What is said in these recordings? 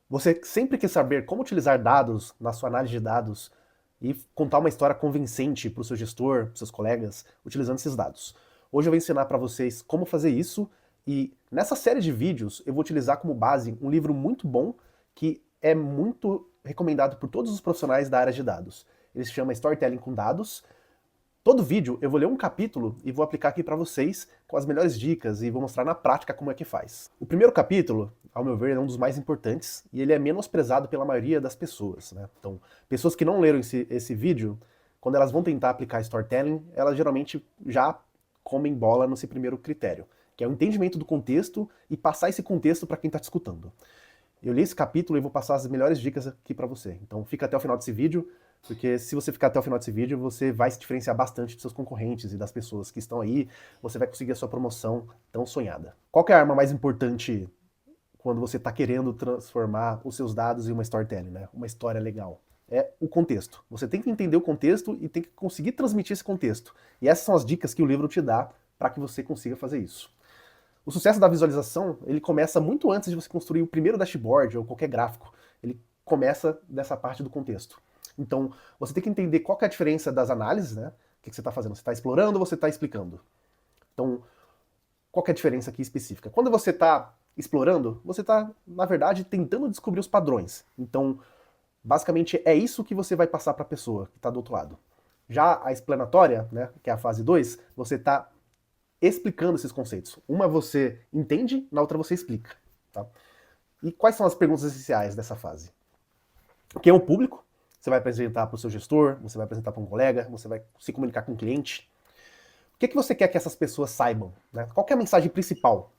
Você sempre quer saber como utilizar dados na sua análise de dados e contar uma história convincente para o seu gestor, para os seus colegas, utilizando esses dados. Hoje eu vou ensinar para vocês como fazer isso e nessa série de vídeos eu vou utilizar como base um livro muito bom que é muito recomendado por todos os profissionais da área de dados. Ele se chama Storytelling com Dados. Todo vídeo eu vou ler um capítulo e vou aplicar aqui para vocês com as melhores dicas e vou mostrar na prática como é que faz. O primeiro capítulo, ao meu ver, é um dos mais importantes e ele é menosprezado pela maioria das pessoas, né? Então, pessoas que não leram esse vídeo, quando elas vão tentar aplicar storytelling, elas geralmente já comem bola nesse primeiro critério, que é o entendimento do contexto e passar esse contexto para quem está te escutando. Eu li esse capítulo e vou passar as melhores dicas aqui para você. Então fica até o final desse vídeo, porque se você ficar até o final desse vídeo, você vai se diferenciar bastante dos seus concorrentes e das pessoas que estão aí, você vai conseguir a sua promoção tão sonhada. Qual que é a arma mais importante quando você está querendo transformar os seus dados em uma storytelling, né? Uma história legal? É o contexto. Você tem que entender o contexto e tem que conseguir transmitir esse contexto. E essas são as dicas que o livro te dá para que você consiga fazer isso. O sucesso da visualização, ele começa muito antes de você construir o primeiro dashboard ou qualquer gráfico. Ele começa dessa parte do contexto. Então, você tem que entender qual que é a diferença das análises, né? O que você está fazendo? Você está explorando ou você está explicando? Então, qual que é a diferença aqui específica? Quando você está explorando, você está, na verdade, tentando descobrir os padrões. Então, basicamente, é isso que você vai passar para a pessoa que está do outro lado. Já a explanatória, né, que é a fase 2, você está explicando esses conceitos. Uma você entende, na outra você explica. Tá? E quais são as perguntas essenciais dessa fase? Quem é o público? Você vai apresentar para o seu gestor, você vai apresentar para um colega, você vai se comunicar com o cliente. O que você quer que essas pessoas saibam? Né? Qual é a mensagem principal?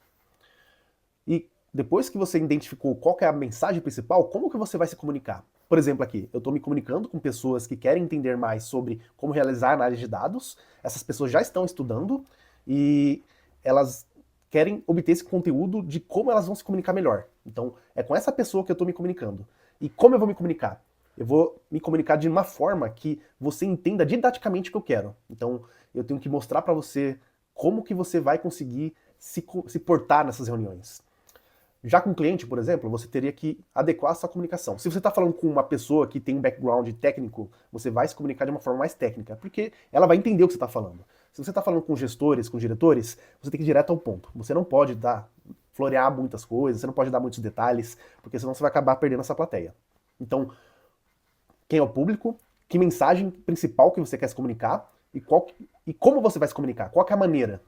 E depois que você identificou qual é a mensagem principal, como que você vai se comunicar? Por exemplo, aqui, eu estou me comunicando com pessoas que querem entender mais sobre como realizar análise de dados. Essas pessoas já estão estudando e elas querem obter esse conteúdo de como elas vão se comunicar melhor. Então, é com essa pessoa que eu estou me comunicando. E como eu vou me comunicar? Eu vou me comunicar de uma forma que você entenda didaticamente o que eu quero. Então, eu tenho que mostrar para você como que você vai conseguir se portar nessas reuniões. Já com o cliente, por exemplo, você teria que adequar a sua comunicação. Se você está falando com uma pessoa que tem um background técnico, você vai se comunicar de uma forma mais técnica, porque ela vai entender o que você está falando. Se você está falando com gestores, com diretores, você tem que ir direto ao ponto. Você não pode florear muitas coisas, você não pode dar muitos detalhes, porque senão você vai acabar perdendo essa plateia. Então, quem é o público, que mensagem principal que você quer se comunicar e como você vai se comunicar, qual é a maneira.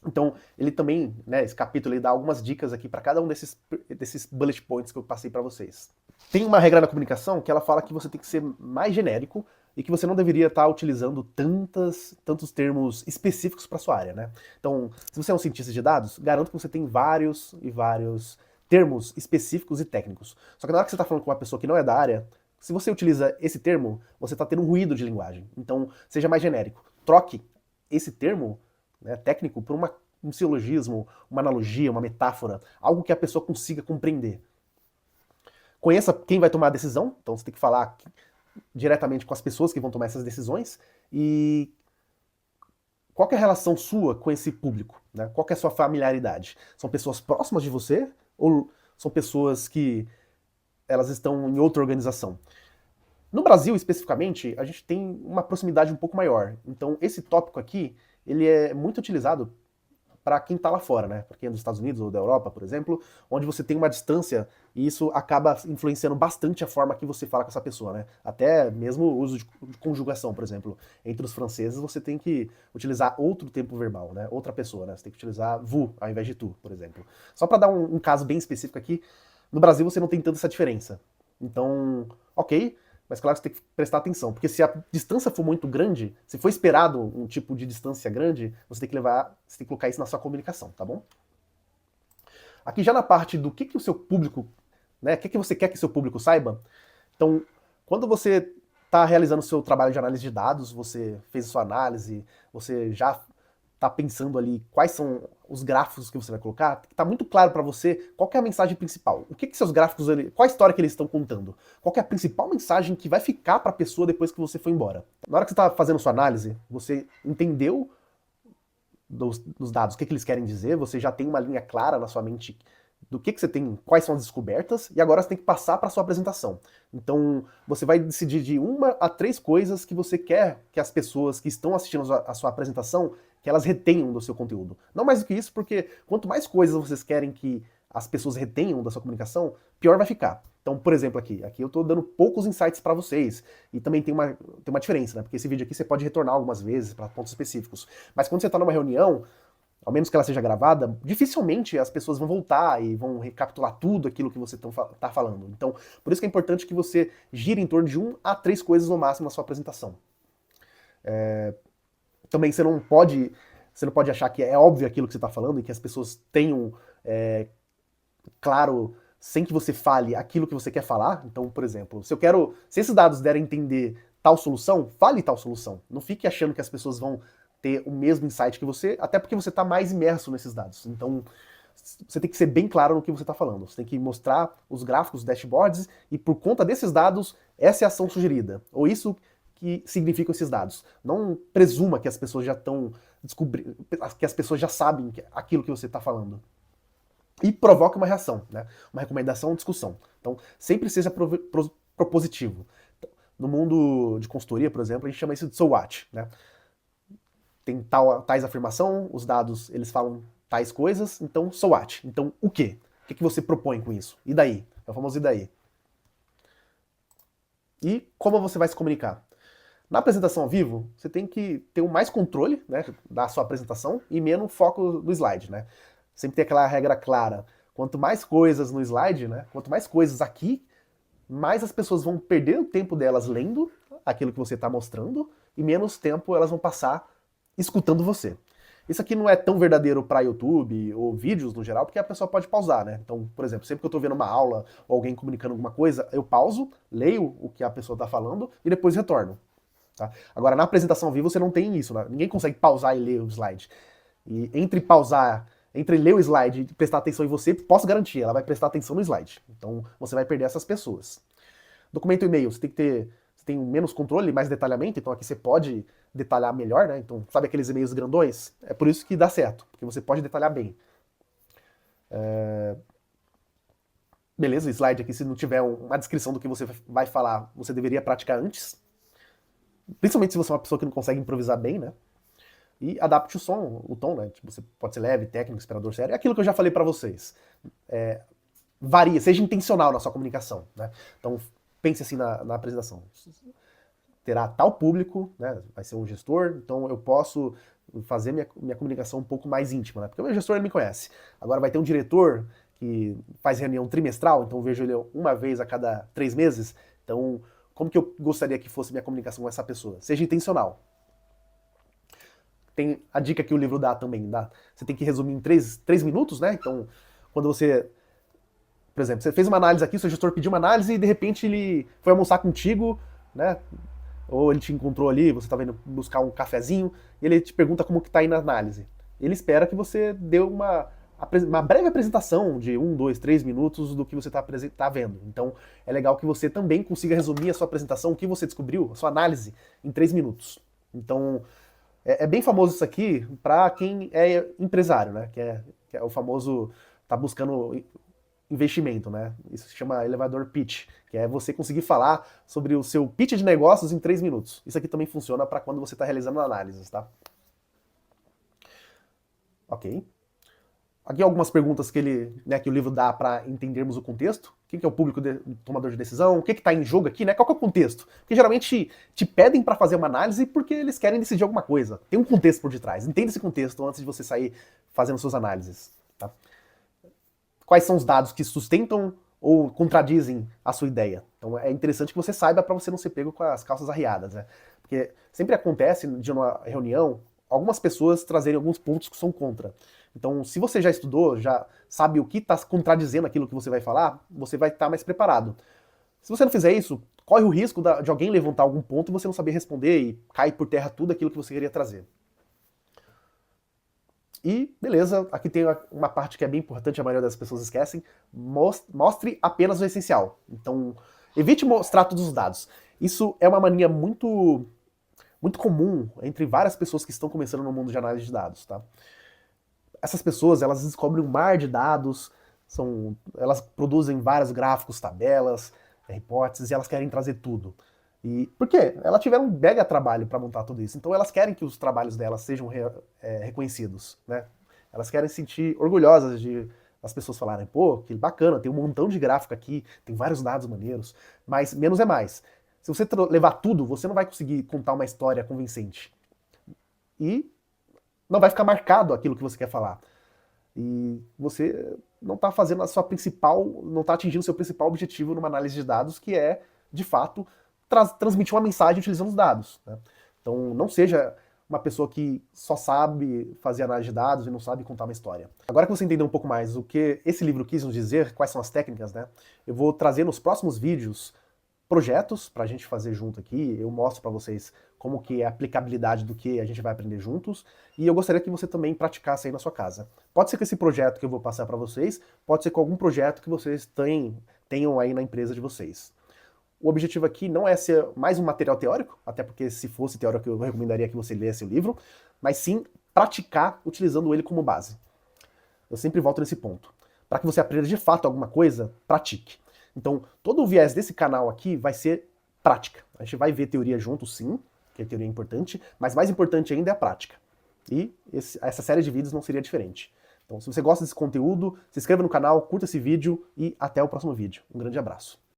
Então, ele também, né, esse capítulo, ele dá algumas dicas aqui para cada um desses bullet points que eu passei para vocês. Tem uma regra na comunicação que ela fala que você tem que ser mais genérico e que você não deveria estar utilizando tantos termos específicos para sua área, né? Então, se você é um cientista de dados, garanto que você tem vários e vários termos específicos e técnicos. Só que na hora que você está falando com uma pessoa que não é da área, se você utiliza esse termo, você está tendo um ruído de linguagem. Então, seja mais genérico. Troque esse termo, né, técnico, por um silogismo, uma analogia, uma metáfora, algo que a pessoa consiga compreender. Conheça quem vai tomar a decisão, então você tem que falar diretamente com as pessoas que vão tomar essas decisões e qual é a relação sua com esse público, né? Qual é a sua familiaridade? São pessoas próximas de você ou são pessoas que elas estão em outra organização? No Brasil, especificamente, a gente tem uma proximidade um pouco maior. Então, esse tópico aqui, ele é muito utilizado para quem está lá fora, né? Para quem é dos Estados Unidos ou da Europa, por exemplo, onde você tem uma distância e isso acaba influenciando bastante a forma que você fala com essa pessoa, né? Até mesmo o uso de conjugação, por exemplo. Entre os franceses, você tem que utilizar outro tempo verbal, né? Outra pessoa, né? Você tem que utilizar vous ao invés de tu, por exemplo. Só para dar um caso bem específico aqui, no Brasil você não tem tanta essa diferença. Então, ok, mas claro que você tem que prestar atenção, porque se a distância for muito grande, se for esperado um tipo de distância grande, você tem que colocar isso na sua comunicação, tá bom? Aqui já na parte do que o seu público, né, o que você quer que seu público saiba, então, quando você está realizando o seu trabalho de análise de dados, você fez a sua análise, você já está pensando ali quais são os gráficos que você vai colocar, está muito claro para você qual é a mensagem principal. O que seus gráficos, qual a história que eles estão contando? Qual é a principal mensagem que vai ficar para a pessoa depois que você for embora? Na hora que você está fazendo sua análise, você entendeu dos dados o que eles querem dizer, você já tem uma linha clara na sua mente do que você tem, quais são as descobertas, e agora você tem que passar para a sua apresentação. Então, você vai decidir de 1 a 3 coisas que você quer que as pessoas que estão assistindo a sua apresentação, que elas retenham do seu conteúdo. Não mais do que isso, porque quanto mais coisas vocês querem que as pessoas retenham da sua comunicação, pior vai ficar. Então, por exemplo, aqui eu estou dando poucos insights para vocês, e também tem uma diferença, né? Porque esse vídeo aqui você pode retornar algumas vezes para pontos específicos. Mas quando você está numa reunião, ao menos que ela seja gravada, dificilmente as pessoas vão voltar e vão recapitular tudo aquilo que você está falando. Então, por isso que é importante que você gire em torno de 1 a 3 coisas no máximo na sua apresentação. Também você não pode achar que é óbvio aquilo que você está falando e que as pessoas tenham claro, sem que você fale aquilo que você quer falar. Então, por exemplo, se esses dados derem a entender tal solução, fale tal solução. Não fique achando que as pessoas vão ter o mesmo insight que você, até porque você está mais imerso nesses dados. Então, você tem que ser bem claro no que você está falando. Você tem que mostrar os gráficos, os dashboards, e por conta desses dados, essa é a ação sugerida. Ou isso que significam esses dados. Não presuma que as pessoas já estão descobrindo, que as pessoas já sabem aquilo que você está falando. E provoca uma reação, né? Uma recomendação ou discussão. Então, sempre seja propositivo. No mundo de consultoria, por exemplo, a gente chama isso de so what, né? Tem tais afirmação, os dados eles falam tais coisas, então so what? Então o quê? O que você propõe com isso? E daí? É o famoso e daí. E como você vai se comunicar? Na apresentação ao vivo, você tem que ter mais controle, né, da sua apresentação e menos foco no slide, né? Sempre tem aquela regra clara. Quanto mais coisas no slide, né, quanto mais coisas aqui, mais as pessoas vão perder o tempo delas lendo aquilo que você está mostrando e menos tempo elas vão passar escutando você. Isso aqui não é tão verdadeiro para YouTube ou vídeos no geral, porque a pessoa pode pausar, né? Então, por exemplo, sempre que eu estou vendo uma aula ou alguém comunicando alguma coisa, eu pauso, leio o que a pessoa está falando e depois retorno. Tá? Agora, na apresentação ao vivo, você não tem isso, né? Ninguém consegue pausar e ler o slide. E entre ler o slide e prestar atenção em você, posso garantir, ela vai prestar atenção no slide. Então, você vai perder essas pessoas. Documento e-mail, você tem menos controle, mais detalhamento, então aqui você pode detalhar melhor, né? Então, sabe aqueles e-mails grandões? É por isso que dá certo, porque você pode detalhar bem. Beleza, o slide aqui, se não tiver uma descrição do que você vai falar, você deveria praticar antes. Principalmente se você é uma pessoa que não consegue improvisar bem, né? E adapte o tom, né? Tipo, você pode ser leve, técnico, inspirador, sério. É aquilo que eu já falei para vocês. Varia, seja intencional na sua comunicação, né? Então, pense assim na apresentação. Terá tal público, né? Vai ser um gestor, então eu posso fazer minha comunicação um pouco mais íntima, né? Porque o meu gestor ele me conhece. Agora vai ter um diretor que faz reunião trimestral, então eu vejo ele uma vez a cada 3 meses. Então, como que eu gostaria que fosse minha comunicação com essa pessoa? Seja intencional. Tem a dica que o livro dá também, dá. Você tem que resumir em 3 minutos, né? Então, quando você, por exemplo, você fez uma análise aqui, seu gestor pediu uma análise e de repente ele foi almoçar contigo, né? Ou ele te encontrou ali, você estava indo buscar um cafezinho, e ele te pergunta como que tá aí na análise. Ele espera que você dê uma breve apresentação de 1, 2, 3 minutos do que você tá vendo. Então, é legal que você também consiga resumir a sua apresentação, o que você descobriu, a sua análise, em 3 minutos. Então, é bem famoso isso aqui para quem é empresário, né? Que é o famoso, tá buscando investimento, né? Isso se chama elevador pitch, que é você conseguir falar sobre o seu pitch de negócios em 3 minutos. Isso aqui também funciona para quando você está realizando análises, tá? Ok. Aqui algumas perguntas que o livro dá para entendermos o contexto. Quem que é o público tomador de decisão? O que está em jogo aqui, né? Qual que é o contexto? Porque geralmente te pedem para fazer uma análise porque eles querem decidir alguma coisa. Tem um contexto por detrás. Entenda esse contexto antes de você sair fazendo suas análises, tá? Quais são os dados que sustentam ou contradizem a sua ideia. Então é interessante que você saiba para você não ser pego com as calças arriadas, né? Porque sempre acontece de uma reunião algumas pessoas trazerem alguns pontos que são contra. Então, se você já estudou, já sabe o que está contradizendo aquilo que você vai falar, você vai estar mais preparado. Se você não fizer isso, corre o risco de alguém levantar algum ponto e você não saber responder e cai por terra tudo aquilo que você queria trazer. E, beleza, aqui tem uma parte que é bem importante, a maioria das pessoas esquecem, mostre apenas o essencial. Então, evite mostrar todos os dados. Isso é uma mania muito comum entre várias pessoas que estão começando no mundo de análise de dados, tá? Essas pessoas, elas descobrem um mar de dados, Elas produzem vários gráficos, tabelas, reportes, e elas querem trazer tudo. E por quê? Elas tiveram um mega trabalho para montar tudo isso. Então elas querem que os trabalhos delas sejam reconhecidos, né? Elas querem se sentir orgulhosas de as pessoas falarem, pô, que bacana, tem um montão de gráfico aqui, tem vários dados maneiros, mas menos é mais. Se você levar tudo, você não vai conseguir contar uma história convincente. E não vai ficar marcado aquilo que você quer falar. E você não está fazendo a sua principal, não está atingindo o seu principal objetivo numa análise de dados, que é, de fato, transmitir uma mensagem utilizando os dados, né? Então, não seja uma pessoa que só sabe fazer análise de dados e não sabe contar uma história. Agora que você entendeu um pouco mais o que esse livro quis nos dizer, quais são as técnicas, né? Eu vou trazer nos próximos vídeos projetos para a gente fazer junto aqui. Eu mostro para vocês como que é a aplicabilidade do que a gente vai aprender juntos, e eu gostaria que você também praticasse aí na sua casa. Pode ser com esse projeto que eu vou passar para vocês, pode ser com algum projeto que vocês tenham aí na empresa de vocês. O objetivo aqui não é ser mais um material teórico, até porque se fosse teórico eu recomendaria que você lesse o livro, mas sim praticar utilizando ele como base. Eu sempre volto nesse ponto. Para que você aprenda de fato alguma coisa, pratique. Então, todo o viés desse canal aqui vai ser prática. A gente vai ver teoria junto, sim, que a teoria é importante, mas mais importante ainda é a prática. E essa série de vídeos não seria diferente. Então, se você gosta desse conteúdo, se inscreva no canal, curta esse vídeo e até o próximo vídeo. Um grande abraço.